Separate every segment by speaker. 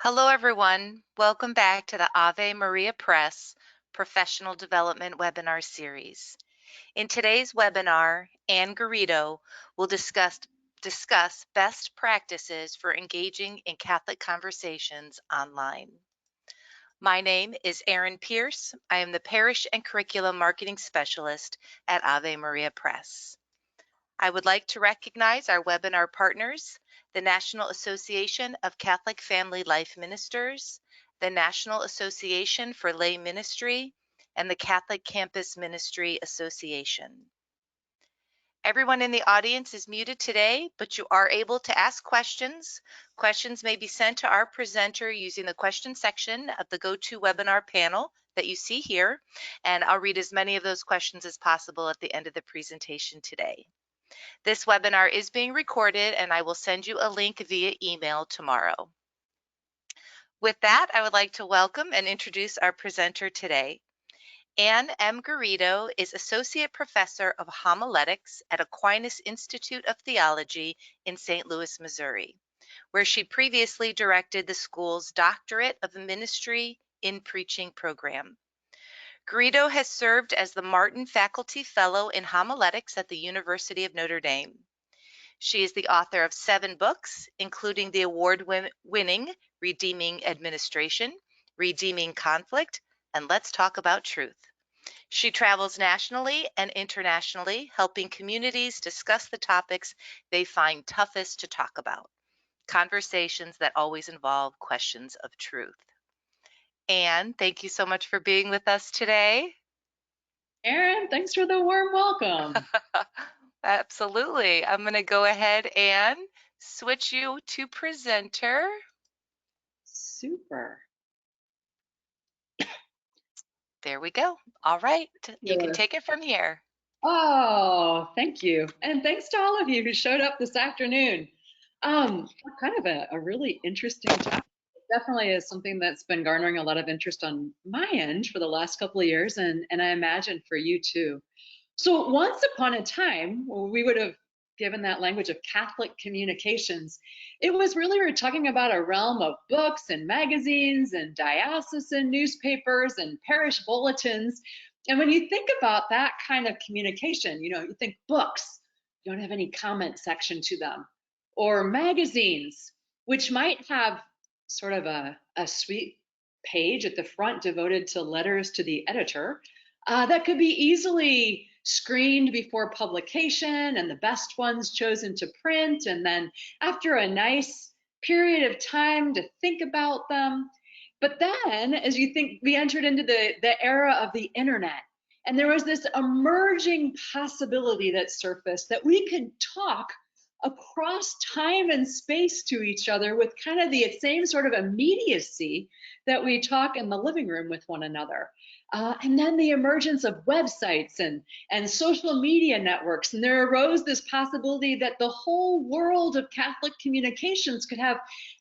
Speaker 1: Hello, everyone. Welcome back to the Ave Maria Press Professional Development Webinar Series. In today's webinar, Anne Garrido will discuss best practices for engaging in Catholic conversations online. My name is Erin Pierce. I am the Parish and Curriculum Marketing Specialist at Ave Maria Press. I would like to recognize our webinar partners, the National Association of Catholic Family Life Ministers, the National Association for Lay Ministry, and the Catholic Campus Ministry Association. Everyone in the audience is muted today, but you are able to ask questions. Questions may be sent to our presenter using the question section of the GoToWebinar panel that you see here, and I'll read as many of those questions as possible at the end of the presentation today. This webinar is being recorded, and I will send you a link via email tomorrow. With that, I would like to welcome and introduce our presenter today. Anne M. Garrido is Associate Professor of Homiletics at Aquinas Institute of Theology in St. Louis, Missouri, where she previously directed the school's Doctorate of Ministry in Preaching program. Garrido has served as the Martin Faculty Fellow in Homiletics at the University of Notre Dame. She is the author of 7 books, including the award-winning Redeeming Administration, Redeeming Conflict, and Let's Talk About Truth. She travels nationally and internationally, helping communities discuss the topics they find toughest to talk about, conversations that always involve questions of truth. Anne, thank you so much for being with us today.
Speaker 2: Erin, thanks for the warm welcome.
Speaker 1: Absolutely. I'm going to go ahead and switch you to presenter.
Speaker 2: Super.
Speaker 1: There we go. All right. You can take it from here.
Speaker 2: Oh, thank you. And thanks to all of you who showed up this afternoon. Kind of a really interesting topic. It definitely is something that's been garnering a lot of interest on my end for the last couple of years, and I imagine for you too. So once upon a time, we would have given that language of Catholic communications. It was really, we were talking about a realm of books and magazines and diocesan newspapers and parish bulletins. And when you think about that kind of communication, you think books, you don't have any comment section to them, or magazines, which might have sort of a sweet page at the front devoted to letters to the editor. That could be easily screened before publication and the best ones chosen to print. And then after a nice period of time to think about them. But then as you think, we entered into the era of the internet. And there was this emerging possibility that surfaced that we could talk across time and space to each other with kind of the same sort of immediacy that we talk in the living room with one another. And then the emergence of websites and social media networks. And there arose this possibility that the whole world of Catholic communications could have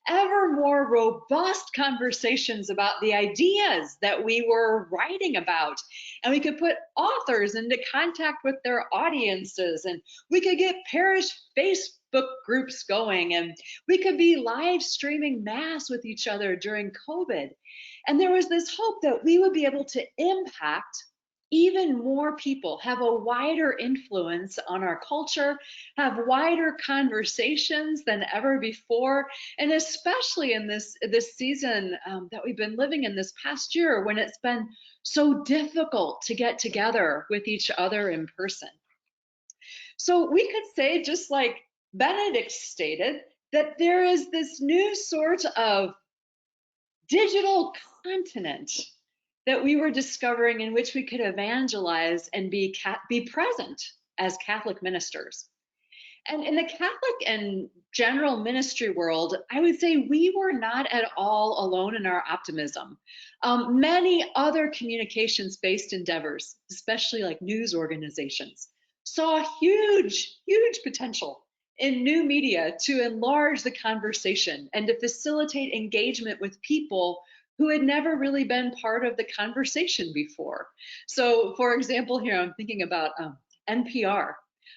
Speaker 2: ever more robust conversations about the ideas that we were writing about. And we could put authors into contact with their audiences, and we could get parish Facebook groups going, and we could be live streaming Mass with each other during COVID. And there was this hope that we would be able to impact even more people, have a wider influence on our culture, have wider conversations than ever before, and especially in this season that we've been living in this past year, when it's been so difficult to get together with each other in person. So we could say, just like Benedict stated, that there is this new sort of digital continent that we were discovering, in which we could evangelize and be present as Catholic ministers. And in the Catholic and general ministry world, I would say we were not at all alone in our optimism. Many other communications-based endeavors, especially like news organizations, saw huge potential in new media to enlarge the conversation and to facilitate engagement with people who had never really been part of the conversation before. So for example, here I'm thinking about NPR.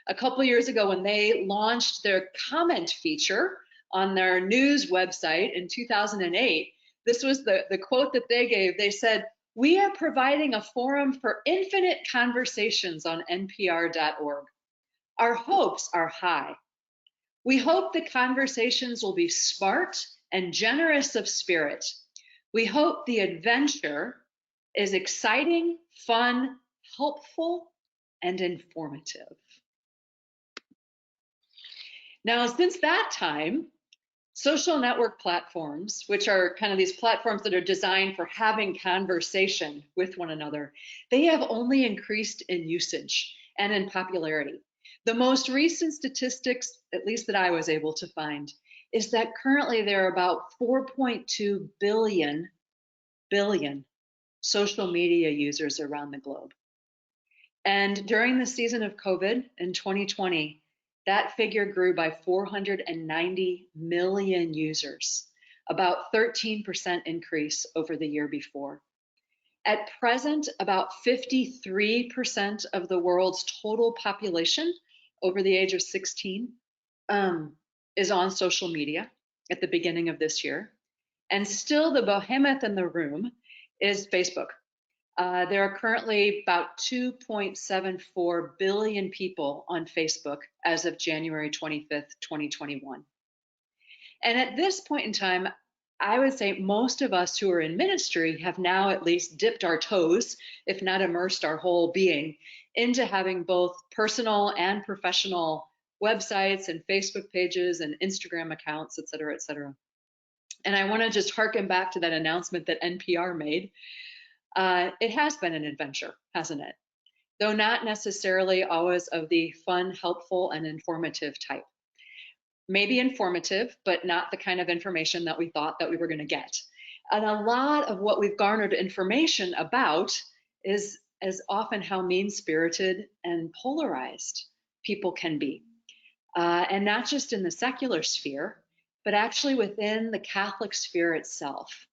Speaker 2: A couple of years ago, when they launched their comment feature on their news website in 2008, This was the quote that they gave. They said, "We are providing a forum for infinite conversations on npr.org. Our hopes are high. We hope the conversations will be smart and generous of spirit. We hope the adventure is exciting, fun, helpful, and informative." Now, since that time, social network platforms, which are kind of these platforms that are designed for having conversation with one another, they have only increased in usage and in popularity. The most recent statistics, at least that I was able to find, is that currently there are about 4.2 billion social media users around the globe. And during the season of COVID in 2020, that figure grew by 490 million users, about 13% increase over the year before. At present, about 53% of the world's total population over the age of 16 is on social media at the beginning of this year. And still the behemoth in the room is Facebook. There are currently about 2.74 billion people on Facebook as of January 25th, 2021. And at this point in time, I would say most of us who are in ministry have now at least dipped our toes, if not immersed our whole being, into having both personal and professional websites and Facebook pages and Instagram accounts, et cetera, et cetera. And I want to just harken back to that announcement that NPR made. It has been an adventure, hasn't it? Though not necessarily always of the fun, helpful, and informative type. Maybe informative, but not the kind of information that we thought that we were going to get. And a lot of what we've garnered information about is as often how mean-spirited and polarized people can be. And not just in the secular sphere, but actually within the Catholic sphere itself.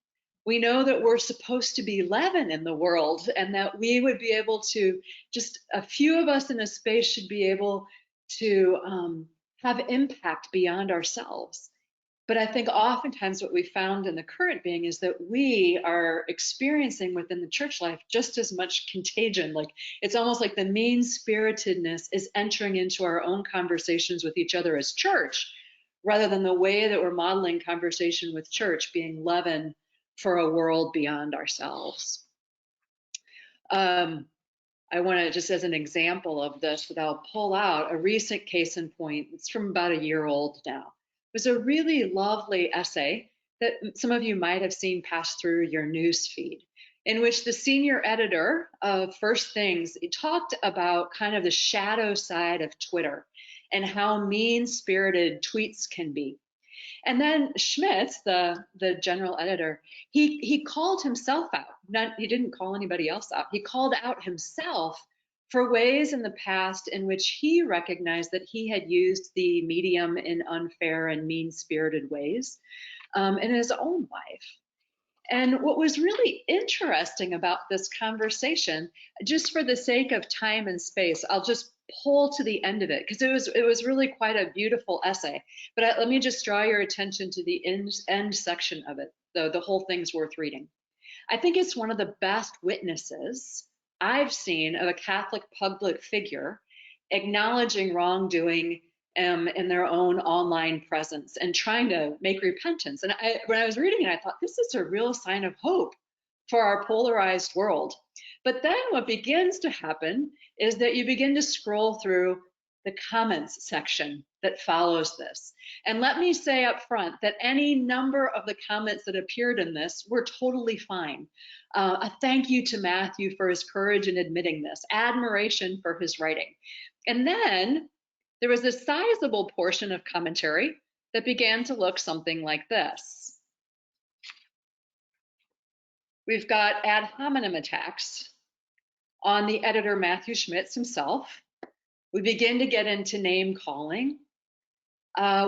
Speaker 2: We know that we're supposed to be leaven in the world, and that we would be able to, just a few of us in a space should be able to have impact beyond ourselves. But I think oftentimes what we found in the current being is that we are experiencing within the church life just as much contagion. Like it's almost like the mean-spiritedness is entering into our own conversations with each other as church, rather than the way that we're modeling conversation with church being leaven for a world beyond ourselves. I want to, just as an example of this, that I'll pull out a recent case in point. It's from about a year old now. It was a really lovely essay that some of you might have seen pass through your news feed, in which the senior editor of First Things talked about kind of the shadow side of Twitter and how mean-spirited tweets can be. And then Schmitz, the general editor, he called himself out. He didn't call anybody else out. He called out himself for ways in the past in which he recognized that he had used the medium in unfair and mean-spirited ways in his own life. And what was really interesting about this conversation, just for the sake of time and space, I'll just pull to the end of it because it was really quite a beautiful essay. But let me just draw your attention to the end section of it, though the whole thing's worth reading. I think it's one of the best witnesses I've seen of a Catholic public figure acknowledging wrongdoing in their own online presence and trying to make repentance. And when I was reading it, I thought, this is a real sign of hope for our polarized world. But then what begins to happen is that you begin to scroll through the comments section that follows this. And let me say up front that any number of the comments that appeared in this were totally fine. A thank you to Matthew for his courage in admitting this, admiration for his writing. And then there was a sizable portion of commentary that began to look something like this. We've got ad hominem attacks on the editor Matthew Schmitz himself. We begin to get into name calling.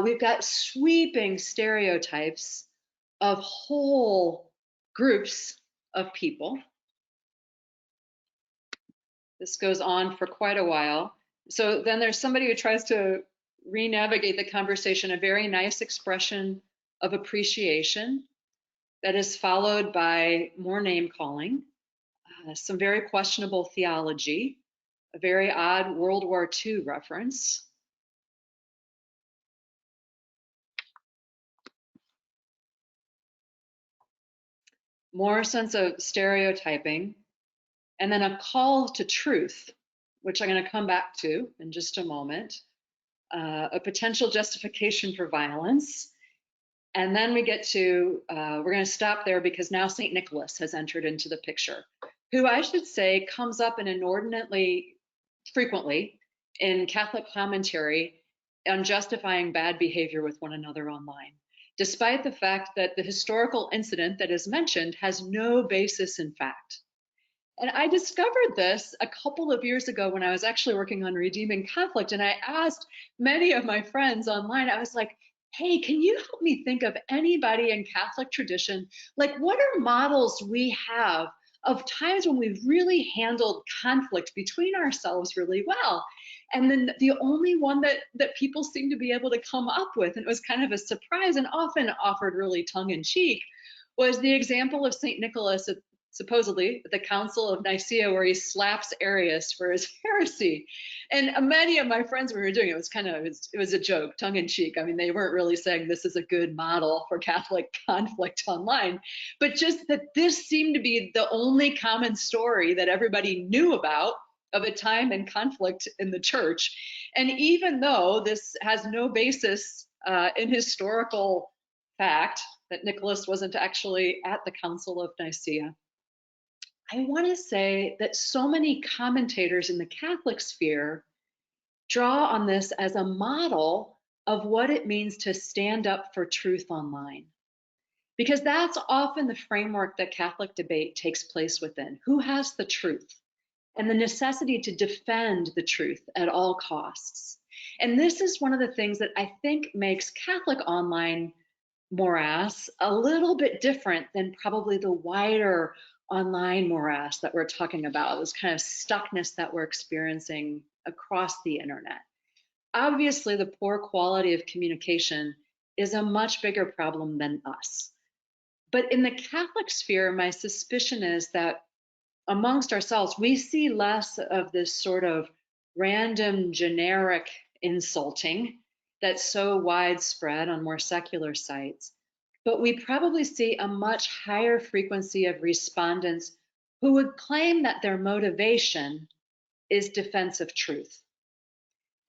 Speaker 2: We've got sweeping stereotypes of whole groups of people. This goes on for quite a while. So then there's somebody who tries to re-navigate the conversation, a very nice expression of appreciation. that is followed by more name calling, some very questionable theology, a very odd World War II reference, more sense of stereotyping, and then a call to truth, which I'm going to come back to in just a moment, a potential justification for violence. And then we get to, we're going to stop there because now St. Nicholas has entered into the picture, who I should say comes up in inordinately frequently in Catholic commentary on justifying bad behavior with one another online, despite the fact that the historical incident that is mentioned has no basis in fact. And I discovered this a couple of years ago when I was actually working on redeeming conflict. And I asked many of my friends online, I was like, hey, can you help me think of anybody in Catholic tradition? Like, what are models we have of times when we've really handled conflict between ourselves really well? And then the only one that people seem to be able to come up with, and it was kind of a surprise and often offered really tongue in cheek, was the example of St. Nicholas at supposedly at the Council of Nicaea, where he slaps Arius for his heresy. And many of my friends, when we were doing it, was kind of, it was a joke, tongue in cheek. I mean, they weren't really saying this is a good model for Catholic conflict online, but just that this seemed to be the only common story that everybody knew about of a time in conflict in the church. And even though this has no basis in historical fact, that Nicholas wasn't actually at the Council of Nicaea, I want to say that so many commentators in the Catholic sphere draw on this as a model of what it means to stand up for truth online. Because that's often the framework that Catholic debate takes place within. Who has the truth? And the necessity to defend the truth at all costs. And this is one of the things that I think makes Catholic online morass a little bit different than probably the wider online morass that we're talking about, this kind of stuckness that we're experiencing across the internet. Obviously, the poor quality of communication is a much bigger problem than us. But in the Catholic sphere, my suspicion is that amongst ourselves, we see less of this sort of random, generic insulting that's so widespread on more secular sites. But we probably see a much higher frequency of respondents who would claim that their motivation is defense of truth.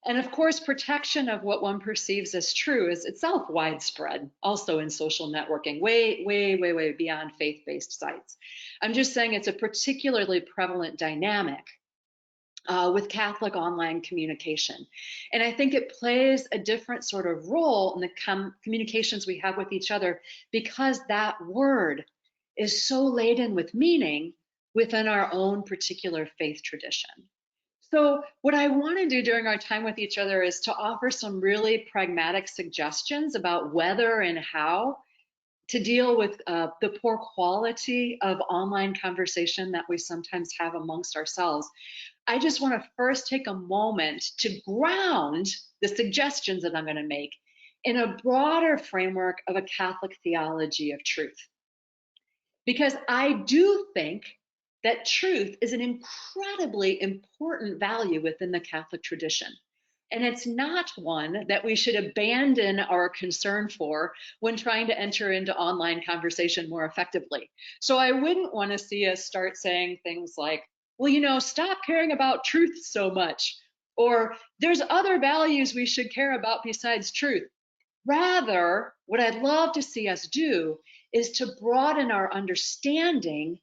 Speaker 2: And of course, protection of what one perceives as true is itself widespread, also in social networking, way beyond faith-based sites. I'm just saying it's a particularly prevalent dynamic with Catholic online communication. And I think it plays a different sort of role in the communications we have with each other because that word is so laden with meaning within our own particular faith tradition. So what I want to do during our time with each other is to offer some really pragmatic suggestions about whether and how to deal with the poor quality of online conversation that we sometimes have amongst ourselves. I just want to first take a moment to ground the suggestions that I'm going to make in a broader framework of a Catholic theology of truth. Because I do think that truth is an incredibly important value within the Catholic tradition. And it's not one that we should abandon our concern for when trying to enter into online conversation more effectively. So I wouldn't want to see us start saying things like, well, you know, stop caring about truth so much, or there's other values we should care about besides truth. Rather, what I'd love to see us do is to broaden our understanding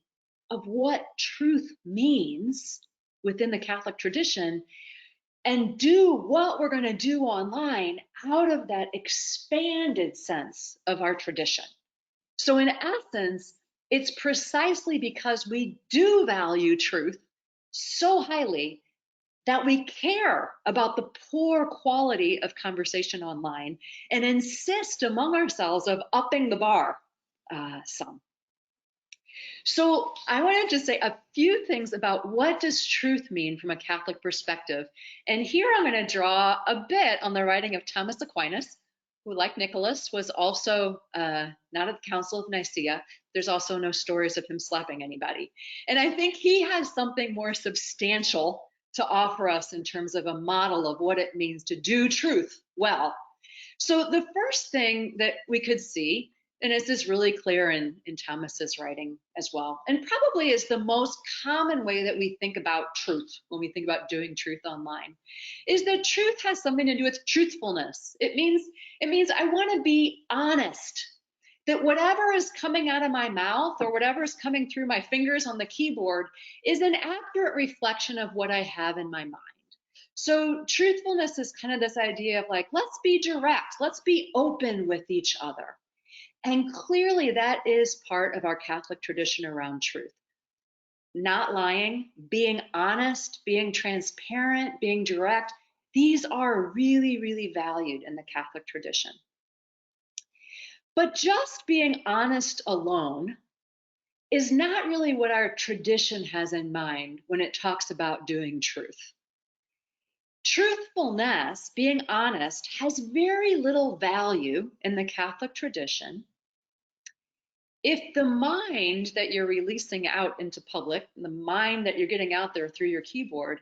Speaker 2: of what truth means within the Catholic tradition and do what we're going to do online out of that expanded sense of our tradition. So in essence, it's precisely because we do value truth so highly that we care about the poor quality of conversation online and insist among ourselves of upping the bar some. So I want to just say a few things about what does truth mean from a Catholic perspective. And here I'm going to draw a bit on the writing of Thomas Aquinas, who, like Nicholas, was also not at the Council of Nicaea. There's also no stories of him slapping anybody. And I think he has something more substantial to offer us in terms of a model of what it means to do truth well. So the first thing that we could see, and this is really clear in Thomas's writing as well, and probably is the most common way that we think about truth when we think about doing truth online, is that truth has something to do with truthfulness. It means I want to be honest. That whatever is coming out of my mouth or whatever is coming through my fingers on the keyboard is an accurate reflection of what I have in my mind. So truthfulness is kind of this idea of like, let's be direct, let's be open with each other. And clearly that is part of our Catholic tradition around truth. Not lying, being honest, being transparent, being direct. These are really, really valued in the Catholic tradition. But just being honest alone is not really what our tradition has in mind when it talks about doing truth. Truthfulness, being honest, has very little value in the Catholic tradition if the mind that you're releasing out into public, the mind that you're getting out there through your keyboard,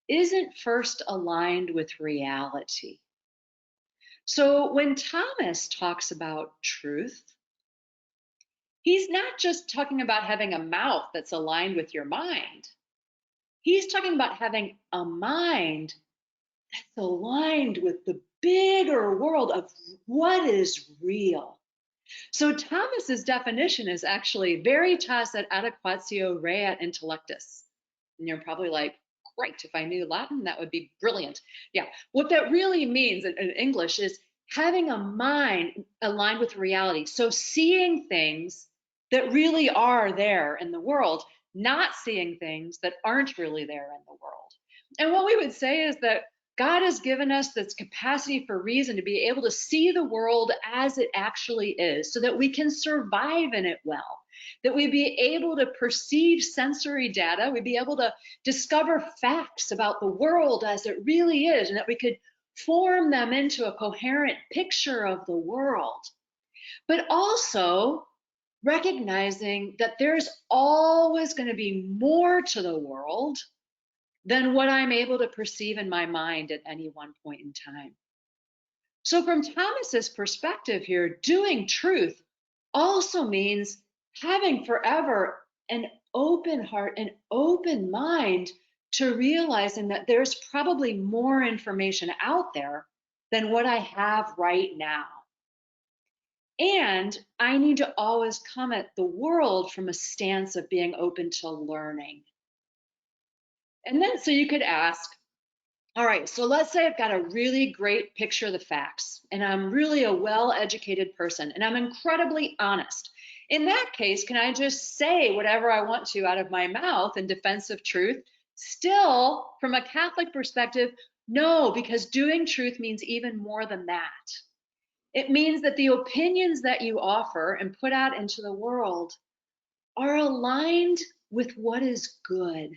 Speaker 2: isn't first aligned with reality. So when Thomas talks about truth, he's not just talking about having a mouth that's aligned with your mind. He's talking about having a mind that's aligned with the bigger world of what is real. So Thomas's definition is actually veritas et adequatio rea intellectus. And you're probably like, great, if I knew Latin, that would be brilliant. Yeah, what that really means in English is having a mind aligned with reality. So seeing things that really are there in the world, not seeing things that aren't really there in the world. And what we would say is that God has given us this capacity for reason to be able to see the world as it actually is so that we can survive in it well, that we be able to perceive sensory data, we'd be able to discover facts about the world as it really is, and that we could form them into a coherent picture of the world. But also recognizing that there's always going to be more to the world than what I'm able to perceive in my mind at any one point in time. So from Thomas's perspective here, doing truth also means having forever an open heart, an open mind to realizing that there's probably more information out there than what I have right now. And I need to always come at the world from a stance of being open to learning. And then so you could ask, all right, so let's say I've got a really great picture of the facts, and I'm really a well-educated person, and I'm incredibly honest. In that case, can I just say whatever I want to out of my mouth in defense of truth? Still, from a Catholic perspective, no, because doing truth means even more than that. It means that the opinions that you offer and put out into the world are aligned with what is good.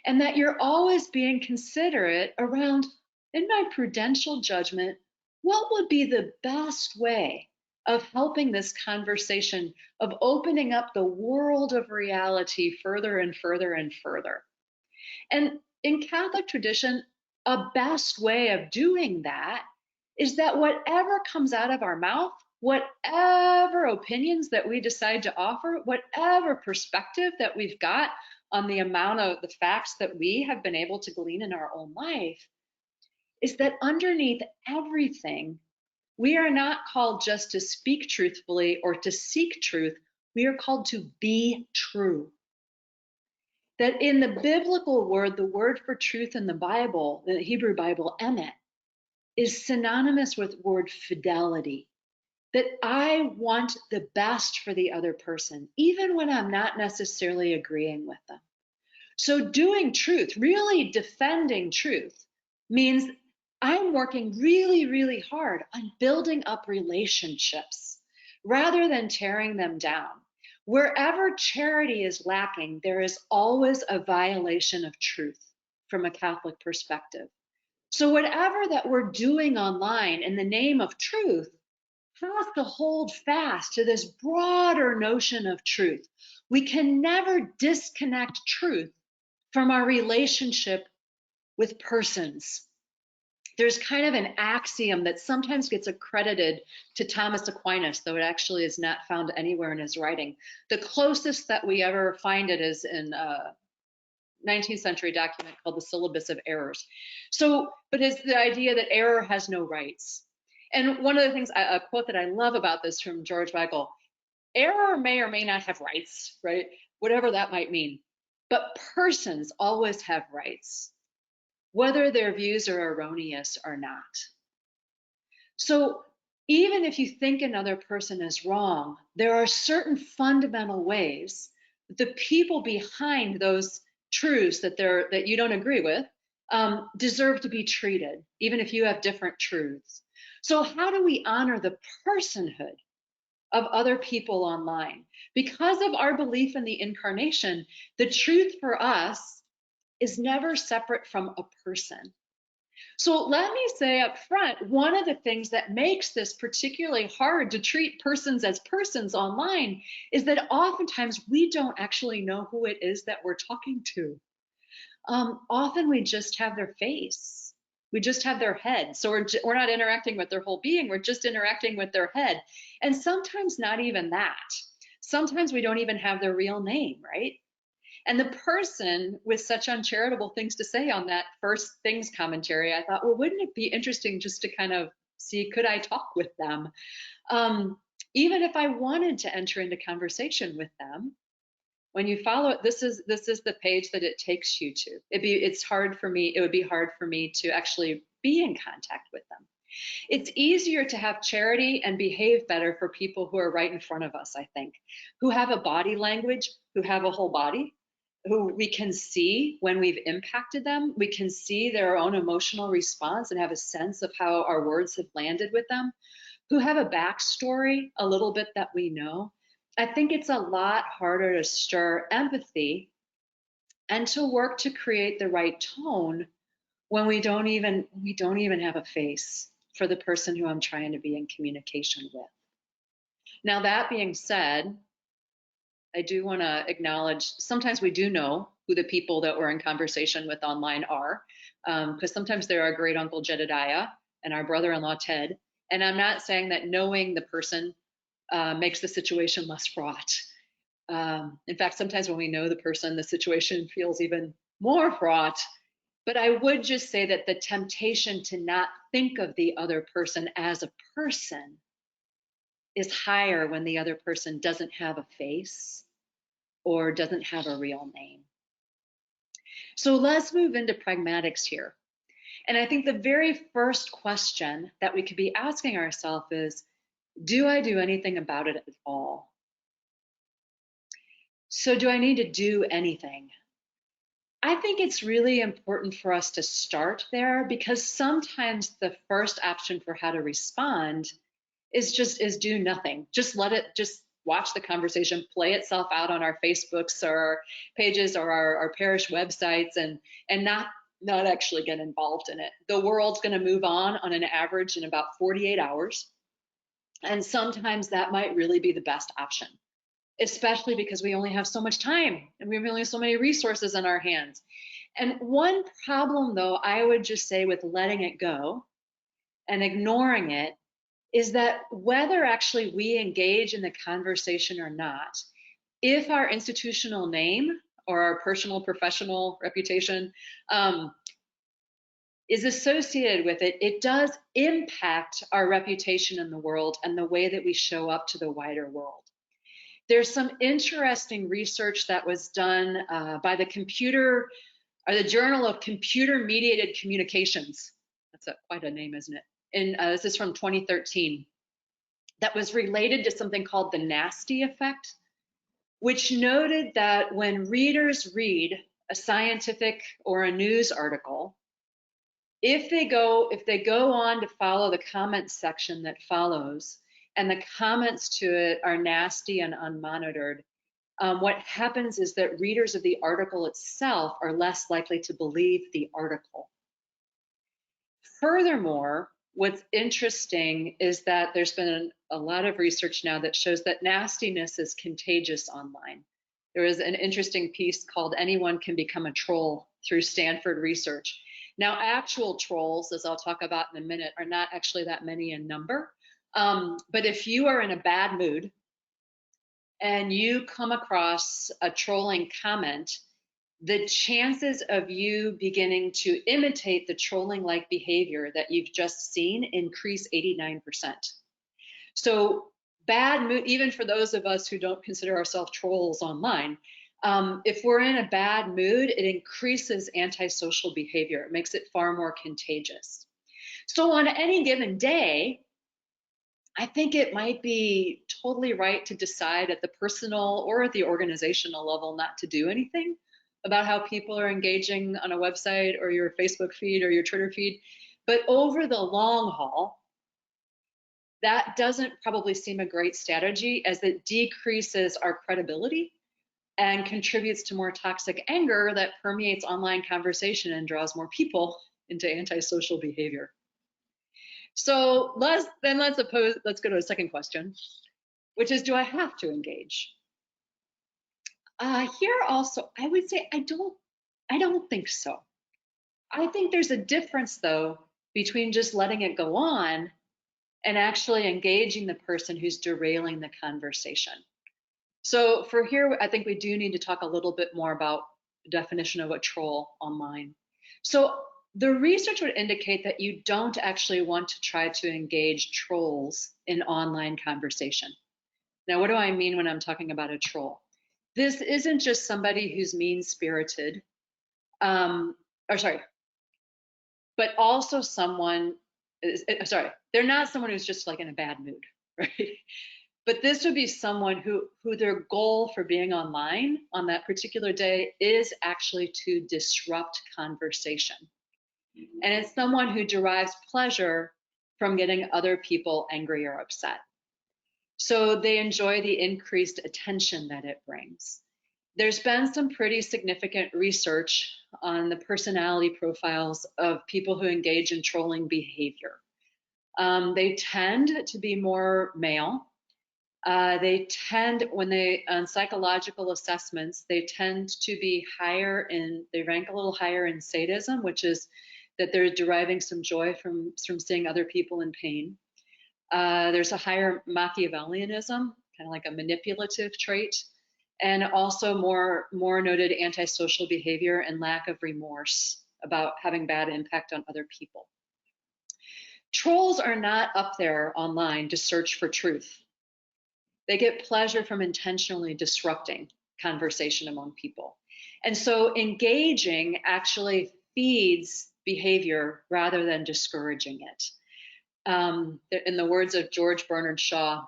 Speaker 2: And that you're always being considerate around, in my prudential judgment, what would be the best way of helping this conversation, of opening up the world of reality further and further and further. And in Catholic tradition, a best way of doing that is that whatever comes out of our mouth, whatever opinions that we decide to offer, whatever perspective that we've got on the amount of the facts that we have been able to glean in our own life, is that underneath everything, we are not called just to speak truthfully or to seek truth. We are called to be true. That in the biblical word, the word for truth in the Bible, the Hebrew Bible, emet, is synonymous with word fidelity. That I want the best for the other person, even when I'm not necessarily agreeing with them. So doing truth, really defending truth, means I'm working really, really hard on building up relationships rather than tearing them down. Wherever charity is lacking, there is always a violation of truth from a Catholic perspective. So whatever that we're doing online in the name of truth has to hold fast to this broader notion of truth. We can never disconnect truth from our relationship with persons. There's kind of an axiom that sometimes gets accredited to Thomas Aquinas, though it actually is not found anywhere in his writing. The closest that we ever find it is in a 19th century document called the Syllabus of Errors. So, but it's the idea that error has no rights. And one of the things, a quote that I love about this from George Weigel, error may or may not have rights, right? Whatever that might mean. But persons always have rights, whether their views are erroneous or not. So even if you think another person is wrong, there are certain fundamental ways that the people behind those truths that you don't agree with deserve to be treated, even if you have different truths. So how do we honor the personhood of other people online? Because of our belief in the incarnation, the truth for us is never separate from a person. So let me say up front, one of the things that makes this particularly hard to treat persons as persons online is that oftentimes we don't actually know who it is that we're talking to. Often we just have their face. We just have their head. So we're not interacting with their whole being. We're just interacting with their head. And sometimes not even that. Sometimes we don't even have their real name, right? And the person with such uncharitable things to say on that first things commentary, I thought, well, wouldn't it be interesting just to kind of see, could I talk with them? Even if I wanted to enter into conversation with them, when you follow it, this is the page that it takes you to. It's hard for me. It would be hard for me to actually be in contact with them. It's easier to have charity and behave better for people who are right in front of us, I think, who have a body language, who have a whole body, who we can see when we've impacted them. We can see their own emotional response and have a sense of how our words have landed with them, who have a backstory a little bit that we know. I think it's a lot harder to stir empathy and to work to create the right tone when we don't even have a face for the person who I'm trying to be in communication with. Now that being said, I do want to acknowledge sometimes we do know who the people that we're in conversation with online are, because sometimes they're our great uncle Jedediah and our brother-in-law Ted. And I'm not saying that knowing the person makes the situation less fraught. In fact, sometimes when we know the person, the situation feels even more fraught. But I would just say that the temptation to not think of the other person as a person is higher when the other person doesn't have a face or doesn't have a real name. So let's move into pragmatics here. And I think the very first question that we could be asking ourselves is, do I do anything about it at all? So do I need to do anything? I think it's really important for us to start there because sometimes the first option for how to respond is do nothing. Just let it just watch the conversation play itself out on our Facebooks or our pages or our parish websites and not actually get involved in it. The world's going to move on an average in about 48 hours. And sometimes that might really be the best option, especially because we only have so much time and we only have so many resources in our hands. And one problem, though, I would just say with letting it go and ignoring it is that whether actually we engage in the conversation or not, if our institutional name or our personal professional reputation is associated with it, it does impact our reputation in the world and the way that we show up to the wider world. There's some interesting research that was done by the Journal of Computer Mediated Communications. That's quite a name, isn't it? And this is from 2013. That was related to something called the nasty effect, which noted that when readers read a scientific or a news article, if they go on to follow the comment section that follows, and the comments to it are nasty and unmonitored, what happens is that readers of the article itself are less likely to believe the article. Furthermore, what's interesting is that there's been a lot of research now that shows that nastiness is contagious online. There is an interesting piece called Anyone Can Become a Troll through Stanford research. Now, actual trolls, as I'll talk about in a minute, are not actually that many in number. But if you are in a bad mood and you come across a trolling comment, the chances of you beginning to imitate the trolling-like behavior that you've just seen increase 89%. So bad mood, even for those of us who don't consider ourselves trolls online, if we're in a bad mood, it increases antisocial behavior. It makes it far more contagious. So on any given day, I think it might be totally right to decide at the personal or at the organizational level not to do anything about how people are engaging on a website or your Facebook feed or your Twitter feed. But over the long haul, that doesn't probably seem a great strategy, as it decreases our credibility and contributes to more toxic anger that permeates online conversation and draws more people into antisocial behavior. So let's go to a second question, which is, do I have to engage? Here also, I would say I don't think so. I think there's a difference though between just letting it go on and actually engaging the person who's derailing the conversation. So for here, I think we do need to talk a little bit more about the definition of a troll online. So the research would indicate that you don't actually want to try to engage trolls in online conversation. Now, what do I mean when I'm talking about a troll? This isn't just somebody who's mean-spirited, but also someone, they're not someone who's just like in a bad mood, right? But this would be someone who their goal for being online on that particular day is actually to disrupt conversation. And it's someone who derives pleasure from getting other people angry or upset. So they enjoy the increased attention that it brings. There's been some pretty significant research on the personality profiles of people who engage in trolling behavior. They tend to be more male. They tend, on psychological assessments, they tend to be they rank a little higher in sadism, which is that they're deriving some joy from seeing other people in pain. There's a higher Machiavellianism, kind of like a manipulative trait, and also more noted antisocial behavior and lack of remorse about having bad impact on other people. Trolls are not up there online to search for truth. They get pleasure from intentionally disrupting conversation among people. And so engaging actually feeds behavior rather than discouraging it. In the words of George Bernard Shaw,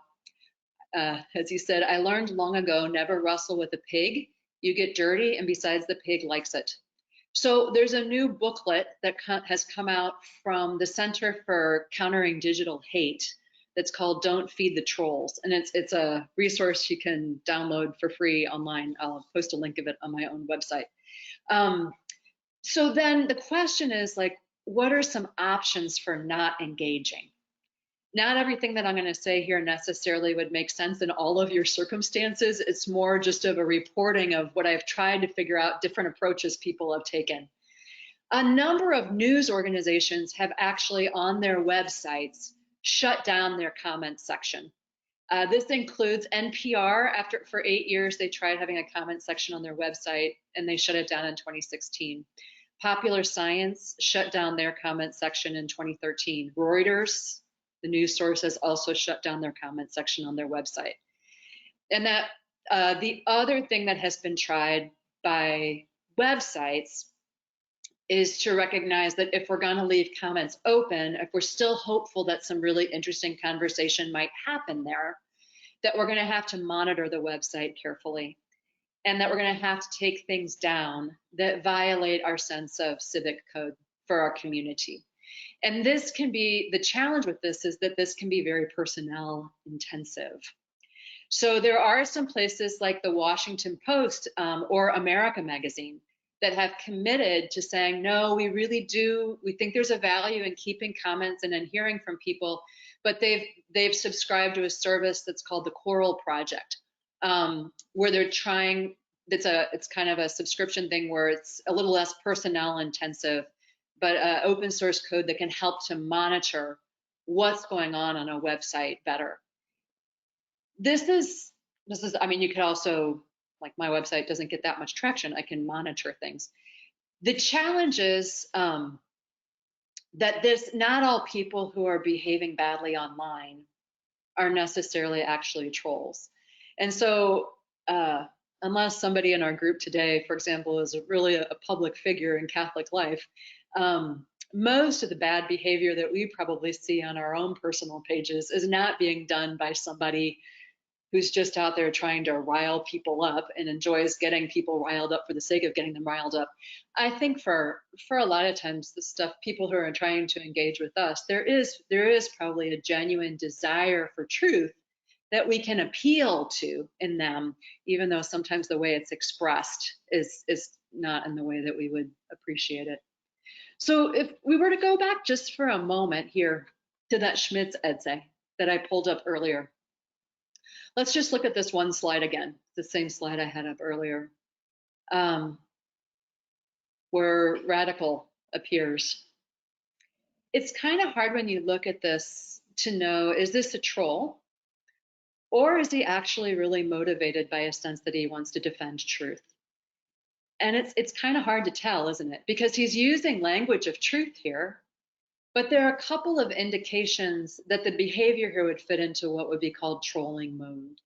Speaker 2: as he said, "I learned long ago, never wrestle with a pig. You get dirty, and besides, the pig likes it." So there's a new booklet that has come out from the Center for Countering Digital Hate that's called "Don't Feed the Trolls," and it's a resource you can download for free online. I'll post a link of it on my own website. So then the question is, like, what are some options for not engaging? Not everything that I'm going to say here necessarily would make sense in all of your circumstances. It's more just of a reporting of what I've tried to figure out, different approaches people have taken. A number of news organizations have actually on their websites shut down their comment section. This includes NPR. For 8 years, they tried having a comment section on their website, and they shut it down in 2016. Popular Science shut down their comment section in 2013. Reuters, the news source, has also shut down their comment section on their website. And that the other thing that has been tried by websites is to recognize that if we're going to leave comments open, if we're still hopeful that some really interesting conversation might happen there, that we're going to have to monitor the website carefully, and that we're going to have to take things down that violate our sense of civic code for our community. And this can be, the challenge with this is that this can be very personnel intensive. So there are some places like the Washington Post or America Magazine that have committed to saying, no, we really do, we think there's a value in keeping comments and in hearing from people, but they've subscribed to a service that's called the Coral Project, where they're trying, it's kind of a subscription thing where it's a little less personnel intensive, but open source code that can help to monitor what's going on a website better. This is, I mean, you could also, like my website doesn't get that much traction. I can monitor things. The challenge is that not all people who are behaving badly online are necessarily actually trolls. And so, unless somebody in our group today, for example, is really a public figure in Catholic life, most of the bad behavior that we probably see on our own personal pages is not being done by somebody who's just out there trying to rile people up and enjoys getting people riled up for the sake of getting them riled up. I think for a lot of times the stuff, people who are trying to engage with us, there is probably a genuine desire for truth that we can appeal to in them, even though sometimes the way it's expressed is not in the way that we would appreciate it. So if we were to go back just for a moment here to that Schmidt's essay that I pulled up earlier, let's just look at this one slide again, the same slide I had up earlier, where radical appears. It's kind of hard when you look at this to know, is this a troll? Or is he actually really motivated by a sense that he wants to defend truth? And it's kind of hard to tell, isn't it? Because he's using language of truth here, but there are a couple of indications that the behavior here would fit into what would be called trolling mode.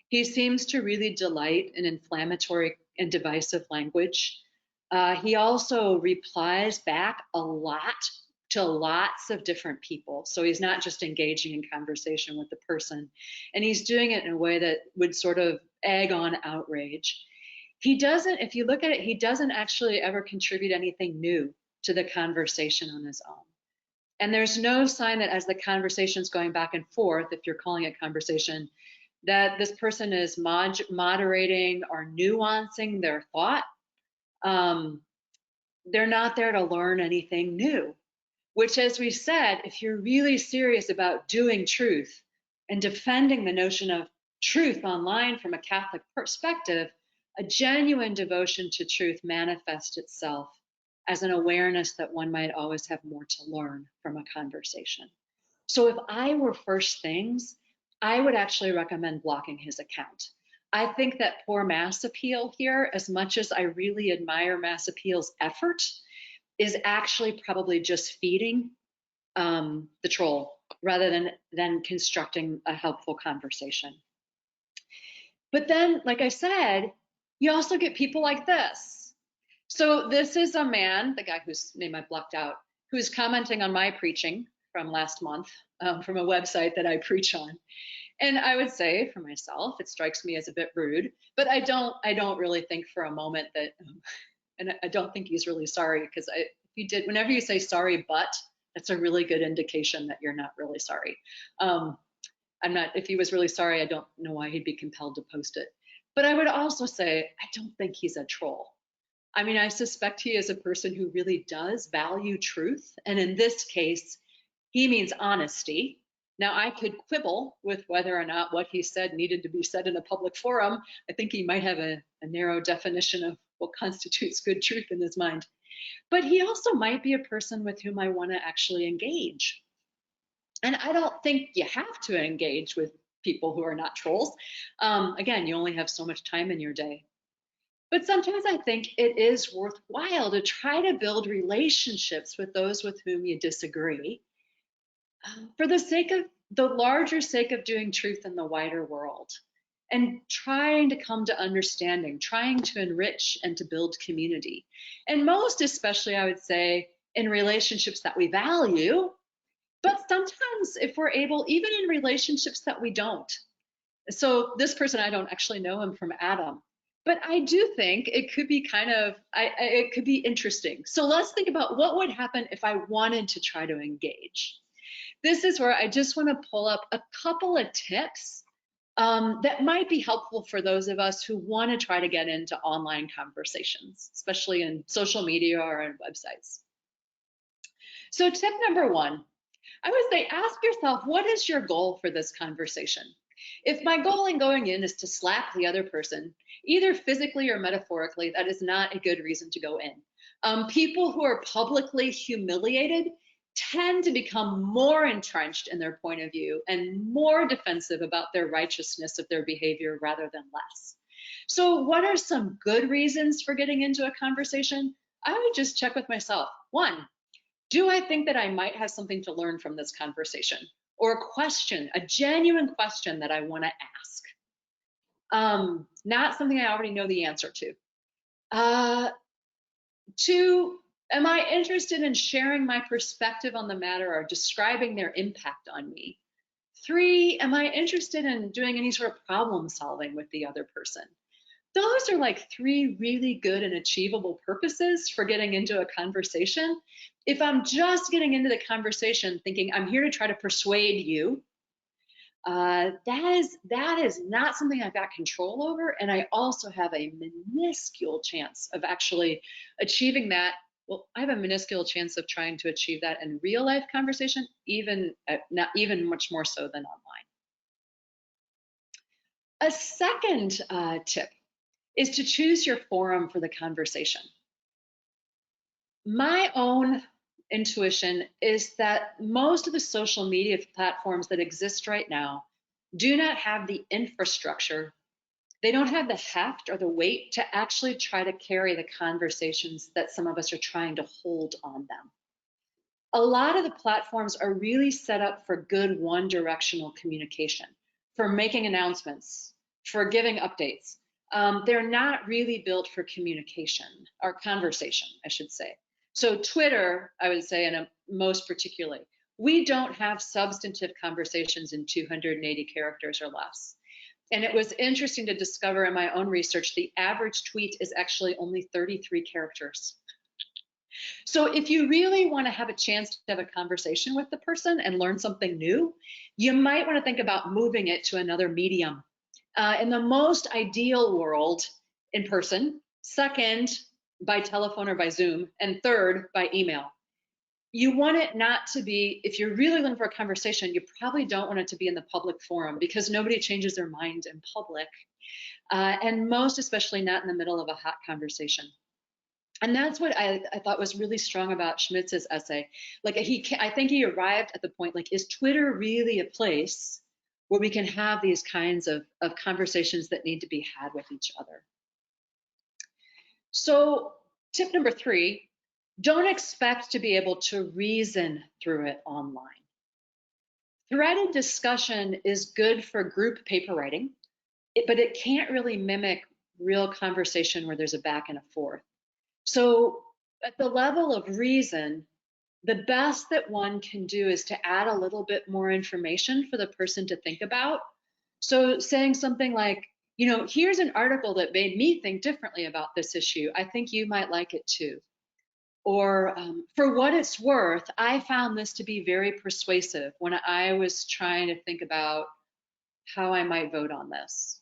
Speaker 2: He seems to really delight in inflammatory and divisive language. He also replies back a lot to lots of different people. So he's not just engaging in conversation with the person. And he's doing it in a way that would sort of egg on outrage. He doesn't, if you look at it, he doesn't actually ever contribute anything new to the conversation on his own. And there's no sign that as the conversation's going back and forth, if you're calling it conversation, that this person is moderating or nuancing their thought. They're not there to learn anything new, which, as we said, if you're really serious about doing truth and defending the notion of truth online from a Catholic perspective, a genuine devotion to truth manifests itself as an awareness that one might always have more to learn from a conversation. So if I were First Things, I would actually recommend blocking his account. I think that poor Mass Appeal here, as much as I really admire Mass Appeal's effort, is actually probably just feeding the troll rather than constructing a helpful conversation. But then, like I said, you also get people like this. So this is a man, the guy whose name I blocked out, who's commenting on my preaching from last month from a website that I preach on. And I would say for myself, it strikes me as a bit rude, but I don't really think for a moment that, and I don't think he's really sorry, because if you did, whenever you say sorry, but, that's a really good indication that you're not really sorry. If he was really sorry, I don't know why he'd be compelled to post it. But I would also say, I don't think he's a troll. I mean, I suspect he is a person who really does value truth. And in this case, he means honesty. Now, I could quibble with whether or not what he said needed to be said in a public forum. I think he might have a narrow definition of what constitutes good truth in his mind. But he also might be a person with whom I want to actually engage. And I don't think you have to engage with people who are not trolls. Again, you only have so much time in your day. But sometimes I think it is worthwhile to try to build relationships with those with whom you disagree, for the larger sake of doing truth in the wider world, and trying to come to understanding, trying to enrich and to build community. And most especially, I would say, in relationships that we value, but sometimes if we're able, even in relationships that we don't. So this person, I don't actually know him from Adam, but I do think it could be it could be interesting. So let's think about what would happen if I wanted to try to engage. This is where I just want to pull up a couple of tips that might be helpful for those of us who want to try to get into online conversations, especially in social media or on websites. So tip number one, I would say ask yourself, what is your goal for this conversation? If my goal in going in is to slap the other person, either physically or metaphorically, that is not a good reason to go in. People who are publicly humiliated tend to become more entrenched in their point of view and more defensive about their righteousness of their behavior rather than less. So, what are some good reasons for getting into a conversation? I would just check with myself. One, do I think that I might have something to learn from this conversation? Or a question, a genuine question that I want to ask? Not something I already know the answer to. Two, am I interested in sharing my perspective on the matter or describing their impact on me? Three, am I interested in doing any sort of problem solving with the other person? Those are like three really good and achievable purposes for getting into a conversation. If I'm just getting into the conversation thinking I'm here to try to persuade you, that is not something I've got control over, and I also have a minuscule chance of actually achieving that. Well, I have a minuscule chance of trying to achieve that in real life conversation, not even much more so than online. A second tip is to choose your forum for the conversation. My own intuition is that most of the social media platforms that exist right now do not have the infrastructure, they don't have the heft or the weight to actually try to carry the conversations that some of us are trying to hold on them. A lot of the platforms are really set up for good one-directional communication, for making announcements, for giving updates. They're not really built for communication or conversation, I should say. So Twitter, I would say, most particularly, we don't have substantive conversations in 280 characters or less. And it was interesting to discover in my own research, the average tweet is actually only 33 characters. So if you really want to have a chance to have a conversation with the person and learn something new, you might want to think about moving it to another medium. In the most ideal world, in person, second, by telephone or by Zoom, and third, by email. You want it not to be, if you're really looking for a conversation, you probably don't want it to be in the public forum because nobody changes their mind in public, and most especially not in the middle of a hot conversation. And that's what I thought was really strong about Schmitz's essay. Like I think he arrived at the point, like, is Twitter really a place where we can have these kinds of conversations that need to be had with each other? So tip number three, don't expect to be able to reason through it online. Threaded discussion is good for group paper writing, but it can't really mimic real conversation where there's a back and a forth. So at the level of reason, the best that one can do is to add a little bit more information for the person to think about. So saying something like, here's an article that made me think differently about this issue. I think you might like it too. Or for what it's worth, I found this to be very persuasive when I was trying to think about how I might vote on this.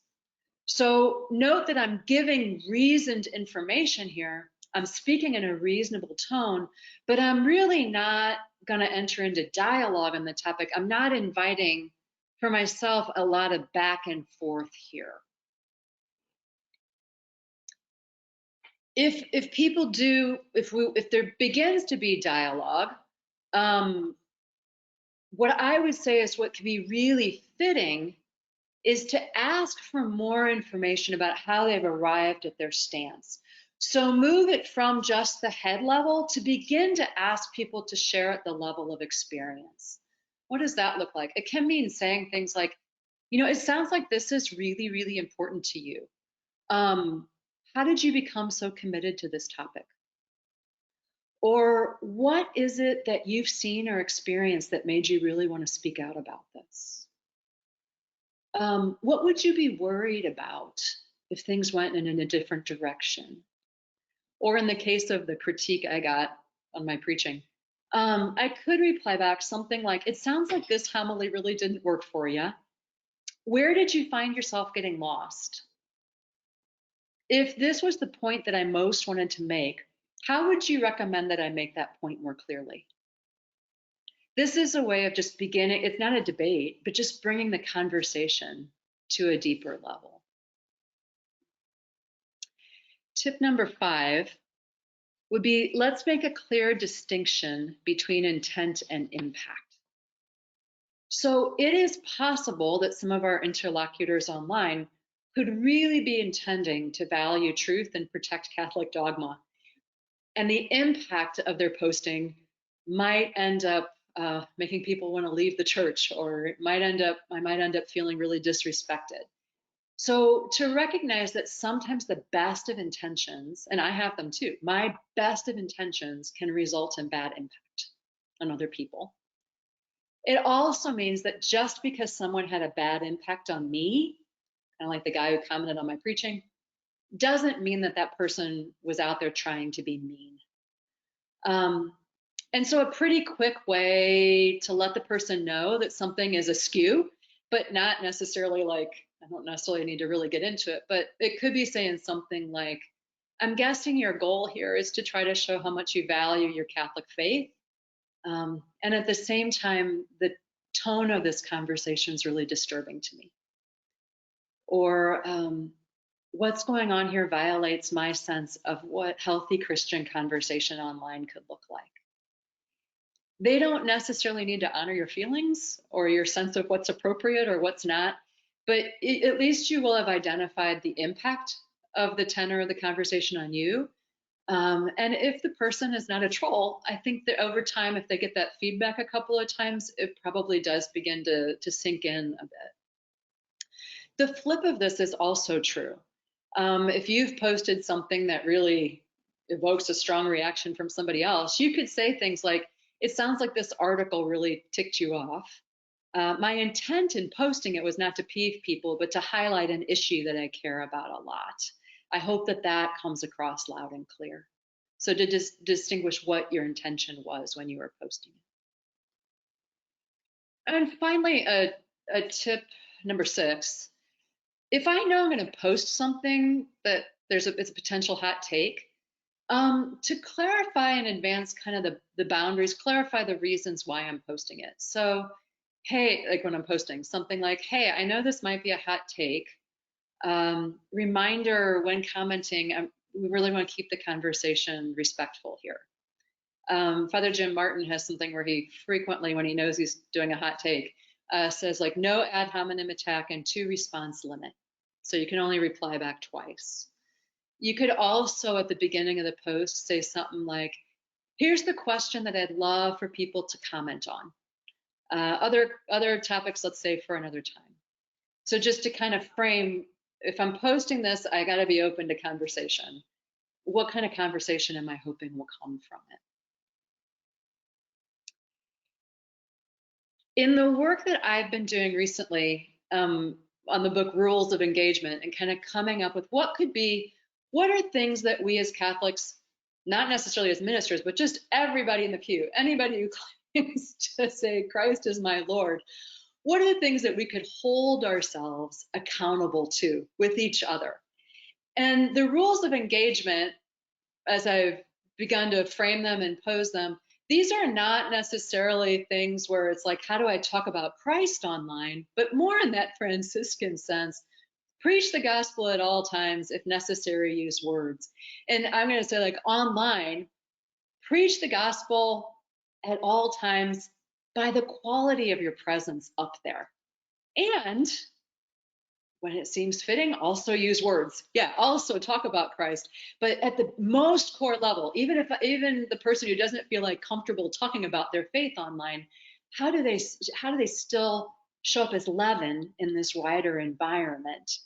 Speaker 2: So note that I'm giving reasoned information here. I'm speaking in a reasonable tone, but I'm really not going to enter into dialogue on the topic. I'm not inviting for myself a lot of back and forth here. If people do, if there begins to be dialogue, what I would say is what can be really fitting is to ask for more information about how they've arrived at their stance. So move it from just the head level to begin to ask people to share at the level of experience. What does that look like? It can mean saying things like, it sounds like this is really, really important to you. How did you become so committed to this topic? Or what is it that you've seen or experienced that made you really want to speak out about this? What would you be worried about if things went in a different direction? Or in the case of the critique I got on my preaching, I could reply back something like, it sounds like this homily really didn't work for you. Where did you find yourself getting lost? If this was the point that I most wanted to make, how would you recommend that I make that point more clearly? This is a way of just beginning, it's not a debate, but just bringing the conversation to a deeper level. Tip number 5 would be, let's make a clear distinction between intent and impact. So it is possible that some of our interlocutors online could really be intending to value truth and protect Catholic dogma. And the impact of their posting might end up making people want to leave the church, or I might end up feeling really disrespected. So to recognize that sometimes the best of intentions, and I have them too, my best of intentions can result in bad impact on other people. It also means that just because someone had a bad impact on me, kind of like the guy who commented on my preaching, doesn't mean that that person was out there trying to be mean. And so a pretty quick way to let the person know that something is askew, but not necessarily like, I don't necessarily need to really get into it, but it could be saying something like, I'm guessing your goal here is to try to show how much you value your Catholic faith. And at the same time, the tone of this conversation is really disturbing to me. Or what's going on here violates my sense of what healthy Christian conversation online could look like. They don't necessarily need to honor your feelings or your sense of what's appropriate or what's not, but at least you will have identified the impact of the tenor of the conversation on you. And if the person is not a troll, I think that over time, if they get that feedback a couple of times, it probably does begin to sink in a bit. The flip of this is also true. If you've posted something that really evokes a strong reaction from somebody else, you could say things like, it sounds like this article really ticked you off. My intent in posting it was not to peeve people, but to highlight an issue that I care about a lot. I hope that that comes across loud and clear. So to distinguish what your intention was when you were posting it. And finally, a tip number 6. If I know I'm going to post something that it's a potential hot take, to clarify in advance kind of the boundaries, clarify the reasons why I'm posting it. So, hey, like when I'm posting something like, hey, I know this might be a hot take. Reminder when commenting, we really want to keep the conversation respectful here. Father Jim Martin has something where he frequently, when he knows he's doing a hot take, says like no ad hominem attack and 2 response limit. So you can only reply back twice. You could also, at the beginning of the post, say something like, here's the question that I'd love for people to comment on. Other topics, let's say, for another time. So just to kind of frame, if I'm posting this, I got to be open to conversation. What kind of conversation am I hoping will come from it? In the work that I've been doing recently on the book Rules of Engagement and kind of coming up with what are things that we as Catholics, not necessarily as ministers, but just everybody in the pew, anybody who claims to say Christ is my Lord, what are the things that we could hold ourselves accountable to with each other? And the rules of engagement, as I've begun to frame them and pose them, these are not necessarily things where it's like, how do I talk about Christ online? But more in that Franciscan sense, preach the gospel at all times, if necessary, use words. And I'm going to say, like, online, preach the gospel at all times by the quality of your presence up there. And when it seems fitting, also use words. Yeah, also talk about Christ. But at the most core level, even the person who doesn't feel like comfortable talking about their faith online, how do they still show up as leaven in this wider environment?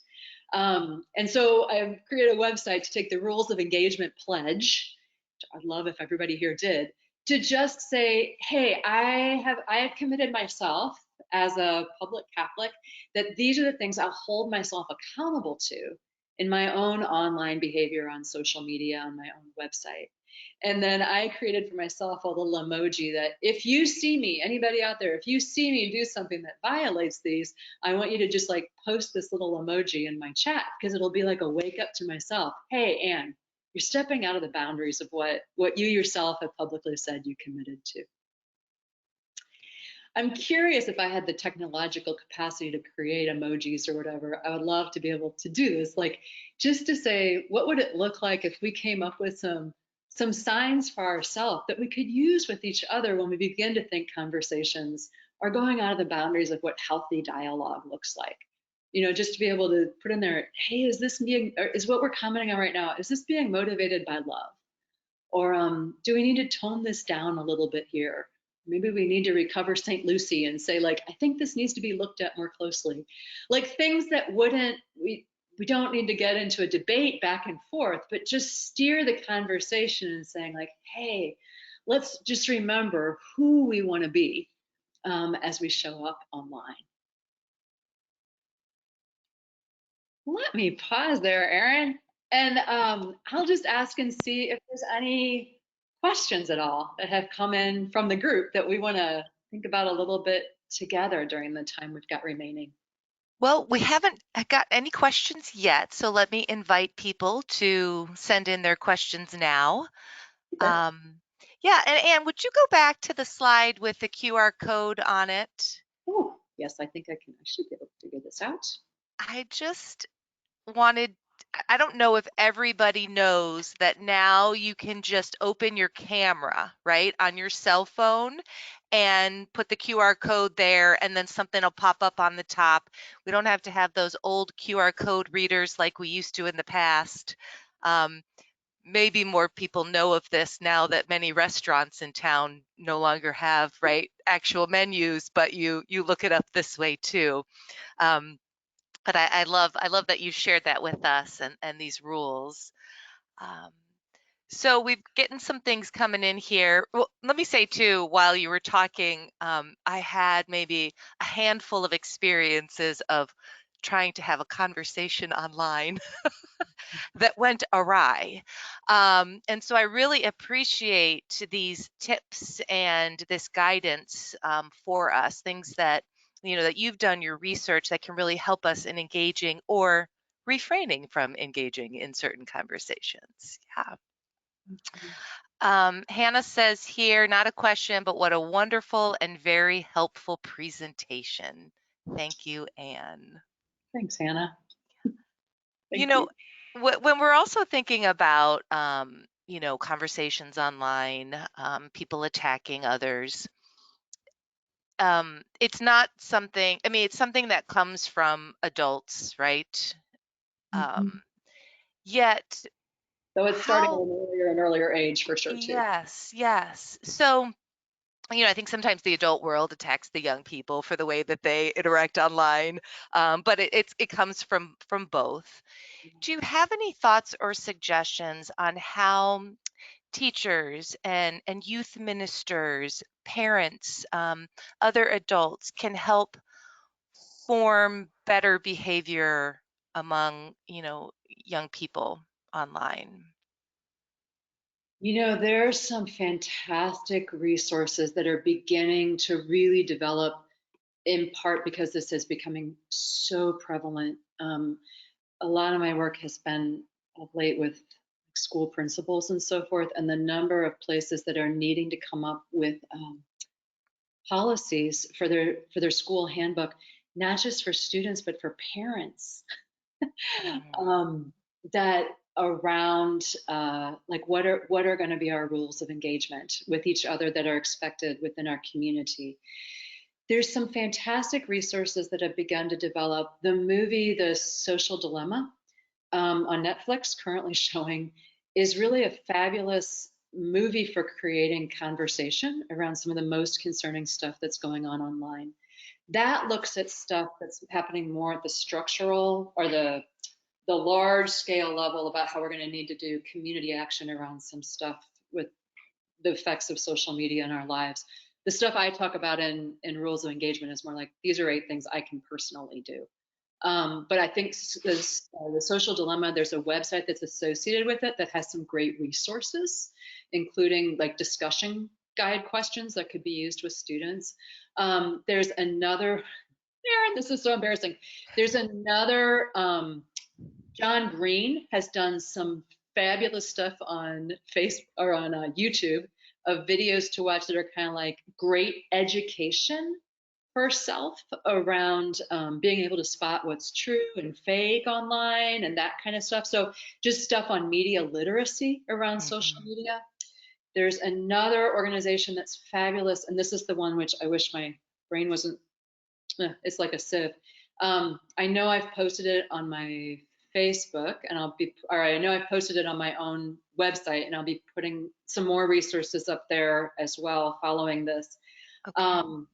Speaker 2: And so I've created a website to take the rules of engagement pledge, which I'd love if everybody here did, to just say, hey, I have committed myself as a public Catholic that these are the things I'll hold myself accountable to in my own online behavior on social media, on my own website. And then I created for myself a little emoji that if you see me, anybody out there, if you see me do something that violates these, I want you to just like post this little emoji in my chat, because it'll be like a wake up to myself. Hey, Anne, you're stepping out of the boundaries of what you yourself have publicly said you committed to. I'm curious, if I had the technological capacity to create emojis or whatever, I would love to be able to do this. Like, just to say, what would it look like if we came up with some signs for ourselves that we could use with each other when we begin to think conversations are going out of the boundaries of what healthy dialogue looks like. You know, just to be able to put in there, hey, is this being, or is what we're commenting on right now, is this being motivated by love? Or do we need to tone this down a little bit here? Maybe we need to recover St. Lucie and say, like, I think this needs to be looked at more closely. Like things that we don't need to get into a debate back and forth, but just steer the conversation and saying, like, hey, let's just remember who we want to be as we show up online. Let me pause there, Erin. And I'll just ask and see if there's any questions at all that have come in from the group that we want to think about a little bit together during the time we've got remaining.
Speaker 1: Well, we haven't got any questions yet, so let me invite people to send in their questions now.
Speaker 2: Okay.
Speaker 1: Um, yeah, and Anne, would you go back to the slide with the QR code on it?
Speaker 2: Oh, yes, I think I should be able to figure this out.
Speaker 1: I just wanted, I don't know if everybody knows that now you can just open your camera, right, on your cell phone and put the QR code there, and then something will pop up on the top. We don't have to have those old QR code readers like we used to in the past. Um, Maybe more people know of this now that many restaurants in town no longer have, right, actual menus, but you look it up this way too. Um, but I love that you shared that with us, and these rules. Um, so we've getting some things coming in here. Well, let me say too, while you were talking, I had maybe a handful of experiences of trying to have a conversation online that went awry. And so I really appreciate these tips and this guidance for us, things that, that you've done your research that can really help us in engaging or refraining from engaging in certain conversations. Yeah. Hannah says here, not a question, but what a wonderful and very helpful presentation. Thank you, Anne.
Speaker 2: Thanks, Hannah.
Speaker 1: You
Speaker 2: Thank
Speaker 1: know,
Speaker 2: you.
Speaker 1: when we're also thinking about, conversations online, people attacking others, it's not something, I mean, it's something that comes from adults, right?
Speaker 2: Mhm.
Speaker 1: Um, Yet,
Speaker 2: So it's starting at
Speaker 1: how,
Speaker 2: an earlier and earlier age for sure too.
Speaker 1: yes, yes. So, I think sometimes the adult world attacks the young people for the way that they interact online, but it comes from both. Do you have any thoughts or suggestions on how teachers and youth ministers, parents, other adults can help form better behavior among, young people online?
Speaker 2: You know, there are some fantastic resources that are beginning to really develop, in part because this is becoming so prevalent. A lot of my work has been of late with school principals and so forth, and the number of places that are needing to come up with policies for their school handbook, not just for students but for parents,
Speaker 1: Mm,
Speaker 2: um, that around like what are going to be our rules of engagement with each other that are expected within our community. There's some fantastic resources that have begun to develop. The movie The Social Dilemma on Netflix, currently showing, is really a fabulous movie for creating conversation around some of the most concerning stuff that's going on online. That looks at stuff that's happening more at the structural or the large scale level about how we're going to need to do community action around some stuff with the effects of social media in our lives. The stuff I talk about in rules of engagement is more like, these are 8 things I can personally do. But I think the social dilemma, there's a website that's associated with it that has some great resources, including like discussion guide questions that could be used with students. There's another, Aaron, this is so embarrassing. There's another, John Green has done some fabulous stuff on Facebook or on YouTube of videos to watch that are kind of like great education herself around being able to spot what's true and fake online and that kind of stuff. So just stuff on media literacy around social
Speaker 1: Mhm.
Speaker 2: media. There's another organization that's fabulous, and this is the one which I wish my brain wasn't. It's like a sieve. I know I've posted it on my Facebook, and I know I've posted it on my own website, and I'll be putting some more resources up there as well following this.
Speaker 1: Okay.
Speaker 2: Um,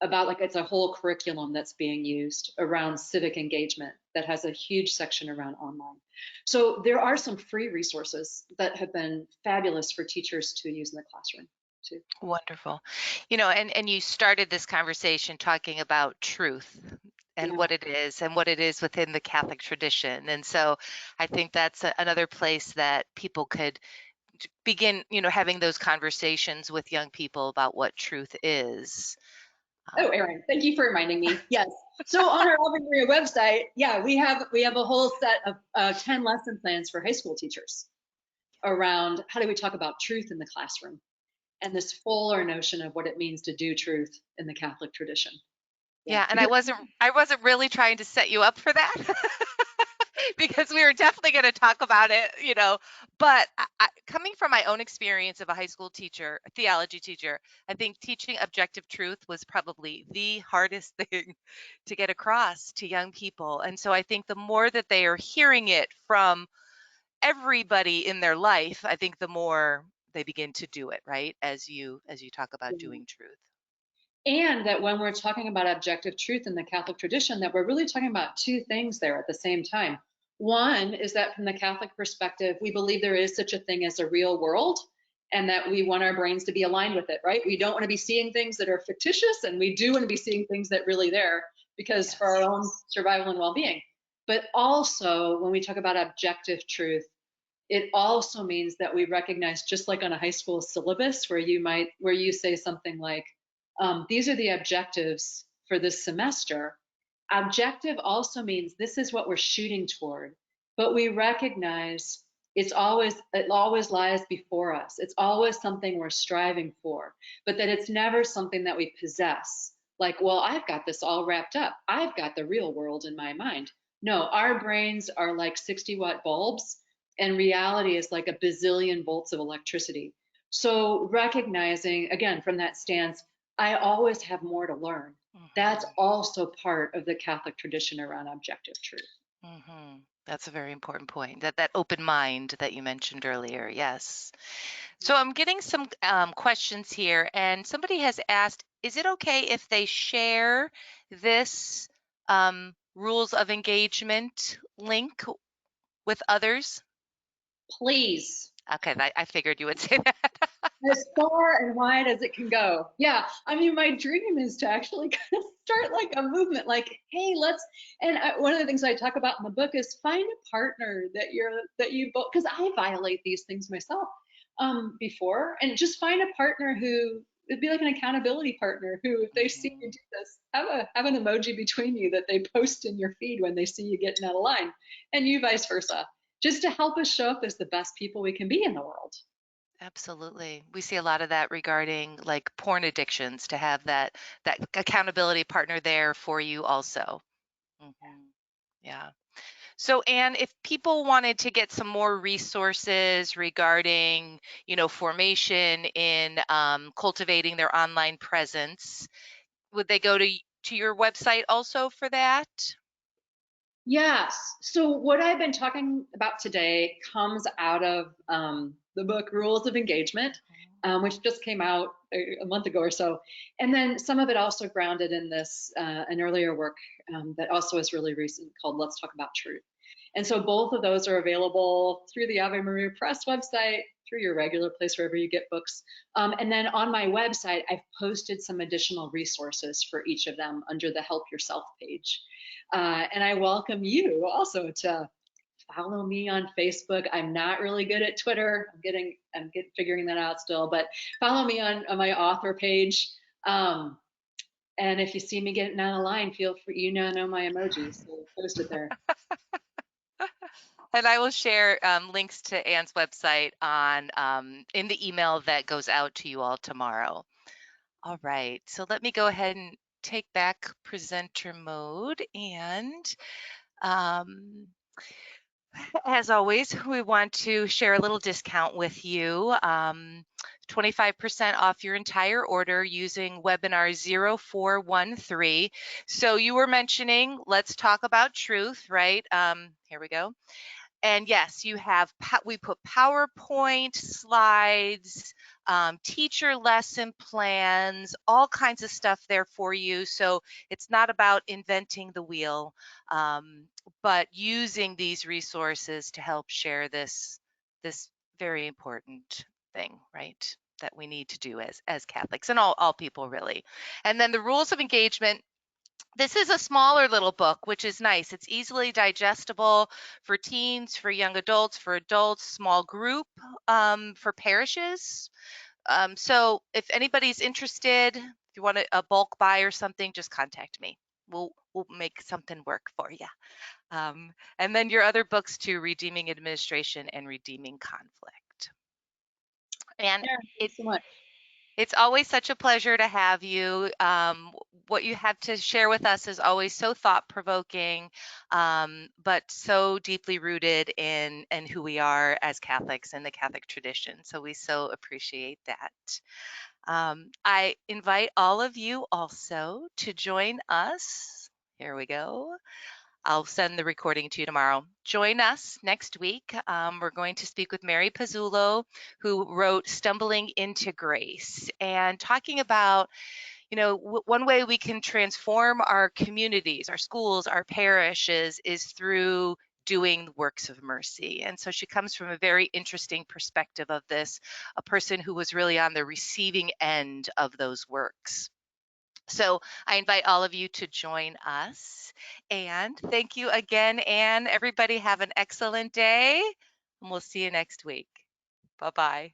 Speaker 2: about like it's a whole curriculum that's being used around civic engagement that has a huge section around online. So there are some free resources that have been fabulous for teachers to use in the classroom too.
Speaker 1: Wonderful. And you started this conversation talking about truth and
Speaker 2: Yeah.
Speaker 1: what it is within the Catholic tradition. And so I think that's another place that people could begin, having those conversations with young people about what truth is.
Speaker 2: Oh,
Speaker 1: Um,
Speaker 2: Erin, thank you for reminding me. Yes. So on our Ave Maria website, yeah, we have a whole set of 10 lesson plans for high school teachers around how do we talk about truth in the classroom and this fuller notion of what it means to do truth in the Catholic tradition. Yeah,
Speaker 1: yeah, and
Speaker 2: because
Speaker 1: I wasn't really trying to set you up for that. Because we were definitely going to talk about it, but coming from my own experience of a high school teacher, a theology teacher, I think teaching objective truth was probably the hardest thing to get across to young people. And so I think the more that they are hearing it from everybody in their life, I think the more they begin to do it, right? As you talk about doing truth.
Speaker 2: and that when we're talking about objective truth in the Catholic tradition, that we're really talking about two things there at the same time. One is that from the Catholic perspective, we believe there is such a thing as a real world and that we want our brains to be aligned with it, right? We don't want to be seeing things that are fictitious, and we do want to be seeing things that really there because for our
Speaker 1: Yes.
Speaker 2: own survival and well-being. But also when we talk about objective truth, it also means that we recognize, just like on a high school syllabus where you say something like, these are the objectives for this semester. Objective also means this is what we're shooting toward, but we recognize it always lies before us. It's always something we're striving for, but that it's never something that we possess. Like, well, I've got this all wrapped up. I've got the real world in my mind. No, our brains are like 60-watt bulbs, and reality is like a bazillion volts of electricity. So recognizing, again, from that stance, I always have more to learn. That's
Speaker 1: Hmm.
Speaker 2: also part of the Catholic tradition around objective truth.
Speaker 1: That's a very important point. That open mind that you mentioned earlier. Yes. So I'm getting some questions here, and somebody has asked, is it okay if they share this rules of engagement link with others?
Speaker 2: Please,
Speaker 1: Okay, I figured you would say that.
Speaker 2: as far and wide as it can go. Yeah, I mean, my dream is to actually kind of start like a movement, like, hey, one of the things I talk about in the book is find a partner that you both, because I violate these things myself before, and just find a partner who it'd be like an accountability partner who, if they see you
Speaker 1: Mhm.
Speaker 2: do this, have an emoji between you that they post in your feed when they see you getting out of line, and you vice versa, just to help us show up as the best people we can be in the world.
Speaker 1: Absolutely. We see a lot of that regarding like porn addictions to have that accountability partner there for you also. Hmm. Yeah. So, Anne, if people wanted to get some more resources regarding, formation in cultivating their online presence, would they go to your website also for that?
Speaker 2: Yes. So what I've been talking about today comes out of the book Rules of Engagement. which just came out a month ago or so. And then some of it also grounded in this, an earlier work that also is really recent called Let's Talk About Truth. And so both of those are available through the Ave Maria Press website, through your regular place wherever you get books. And then on my website, I've posted some additional resources for each of them under the Help Yourself page. And I welcome you also to follow me on Facebook. I'm not really good at Twitter. I'm figuring that out still, but follow me on my author page. And if you see me getting out of line, feel free, know my emojis, so post it there.
Speaker 1: And I will share links to Anne's website on in the email that goes out to you all tomorrow. All right, so let me go ahead and take back presenter mode. And as always, we want to share a little discount with you. 25% off your entire order using webinar 0413. So you were mentioning, let's talk about truth, right? Here we go. And yes, you have, we put PowerPoint slides, teacher lesson plans, all kinds of stuff there for you. So it's not about inventing the wheel, but using these resources to help share this very important thing, right? That we need to do as Catholics and all people really. And then the rules of engagement. This is a smaller little book, which is nice. It's easily digestible for teens, for young adults, for adults, small group, for parishes. So if anybody's interested, if you want a bulk buy or something, just contact me. We'll make something work for you. And then your other books too, Redeeming Administration and Redeeming Conflict. And
Speaker 2: Yeah,
Speaker 1: it
Speaker 2: thanks so much.
Speaker 1: It's always such a pleasure to have you. What you have to share with us is always so thought-provoking, but so deeply rooted in who we are as Catholics and the Catholic tradition. So we so appreciate that. I invite all of you also to join us. Here we go. I'll send the recording to you tomorrow. Join us next week. We're going to speak with Mary Pizzullo, who wrote Stumbling into Grace, and talking about, one way we can transform our communities, our schools, our parishes is through doing works of mercy. And so she comes from a very interesting perspective of this, a person who was really on the receiving end of those works. So I invite all of you to join us. And thank you again, Anne. Everybody have an excellent day, and we'll see you next week. Bye-bye.